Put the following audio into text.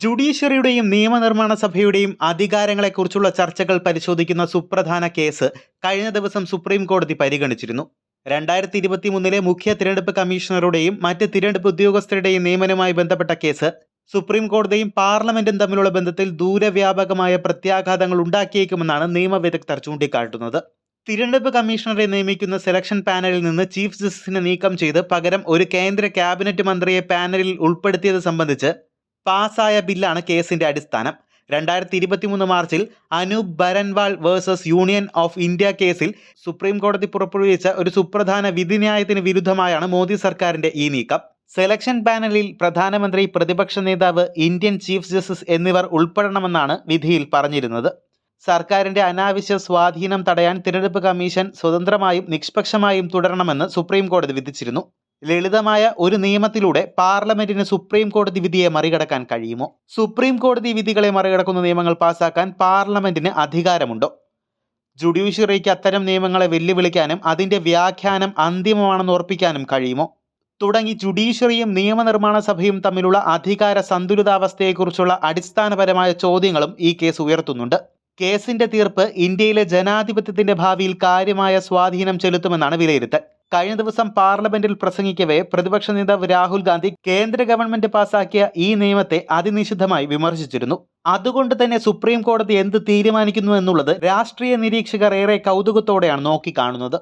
ജുഡീഷ്യറിയുടെയും നിയമനിർമ്മാണ സഭയുടെയും അധികാരങ്ങളെക്കുറിച്ചുള്ള ചർച്ചകൾ പരിശോധിക്കുന്ന സുപ്രധാന കേസ് കഴിഞ്ഞ ദിവസം സുപ്രീം കോടതി പരിഗണിച്ചിരുന്നു. 2023 മുഖ്യ തിരഞ്ഞെടുപ്പ് കമ്മീഷണറുടെയും മറ്റ് തിരഞ്ഞെടുപ്പ് ഉദ്യോഗസ്ഥരുടെയും നിയമനവുമായി ബന്ധപ്പെട്ട കേസ് സുപ്രീം കോടതിയും പാർലമെന്റും തമ്മിലുള്ള ബന്ധത്തിൽ ദൂരവ്യാപകമായ പ്രത്യാഘാതങ്ങൾ ഉണ്ടാക്കിയേക്കുമെന്നാണ് നിയമവിദഗ്ധർ ചൂണ്ടിക്കാട്ടുന്നത്. തിരഞ്ഞെടുപ്പ് കമ്മീഷണറെ നിയമിക്കുന്ന സെലക്ഷൻ പാനലിൽ നിന്ന് ചീഫ് ജസ്റ്റിസിനെ നീക്കം ചെയ്ത് പകരം ഒരു കേന്ദ്ര ക്യാബിനറ്റ് മന്ത്രിയെ പാനലിൽ ഉൾപ്പെടുത്തിയത് സംബന്ധിച്ച് പാസായ ബില്ലാണ് കേസിന്റെ അടിസ്ഥാനം. 2023 മാർച്ചിൽ Anoop Baranwal versus Union of India കേസിൽ സുപ്രീം കോടതി പുറപ്പെടുവിച്ച ഒരു സുപ്രധാന വിധിന്യായത്തിന് വിരുദ്ധമായാണ് മോദി സർക്കാരിന്റെ ഈ നീക്കം. സെലക്ഷൻ പാനലിൽ പ്രധാനമന്ത്രി, പ്രതിപക്ഷ നേതാവ്, ഇന്ത്യൻ ചീഫ് ജസ്റ്റിസ് എന്നിവർ ഉൾപ്പെടണമെന്നാണ് വിധിയിൽ പറഞ്ഞിരുന്നത്. സർക്കാരിന്റെ അനാവശ്യ സ്വാധീനം തടയാൻ തിരഞ്ഞെടുപ്പ് കമ്മീഷൻ സ്വതന്ത്രമായും നിഷ്പക്ഷമായും തുടരണമെന്ന് സുപ്രീം കോടതി വിധിച്ചിരുന്നു. ലളിതമായ ഒരു നിയമത്തിലൂടെ പാർലമെന്റിന് സുപ്രീം കോടതി വിധിയെ മറികടക്കാൻ കഴിയുമോ? സുപ്രീം കോടതി വിധികളെ മറികടക്കുന്ന നിയമങ്ങൾ പാസാക്കാൻ പാർലമെന്റിന് അധികാരമുണ്ടോ? ജുഡീഷ്യറിക്ക് അത്തരം നിയമങ്ങളെ വെല്ലുവിളിക്കാനും അതിന്റെ വ്യാഖ്യാനം അന്തിമമാണെന്ന് ഉറപ്പിക്കാനും കഴിയുമോ? തുടങ്ങി ജുഡീഷ്യറിയും നിയമനിർമ്മാണ സഭയും തമ്മിലുള്ള അധികാര സന്തുലിതാവസ്ഥയെക്കുറിച്ചുള്ള അടിസ്ഥാനപരമായ ചോദ്യങ്ങളും ഈ കേസ് ഉയർത്തുന്നുണ്ട്. കേസിന്റെ തീർപ്പ് ഇന്ത്യയിലെ ജനാധിപത്യത്തിന്റെ ഭാവിയിൽ കാര്യമായ സ്വാധീനം ചെലുത്തുമെന്നാണ് വിലയിരുത്തൽ. കഴിഞ്ഞ ദിവസം പാർലമെന്റിൽ പ്രസംഗിക്കവേ പ്രതിപക്ഷ നേതാവ് രാഹുൽ ഗാന്ധി കേന്ദ്ര ഗവൺമെന്റ് പാസാക്കിയ ഈ നിയമത്തെ അതിനിശിതമായി വിമർശിച്ചിരുന്നു. അതുകൊണ്ട് തന്നെ സുപ്രീം കോടതി എന്ത് തീരുമാനിക്കുന്നു എന്നുള്ളത് രാഷ്ട്രീയ നിരീക്ഷകർ ഏറെ കൗതുകത്തോടെയാണ് നോക്കിക്കാണുന്നത്.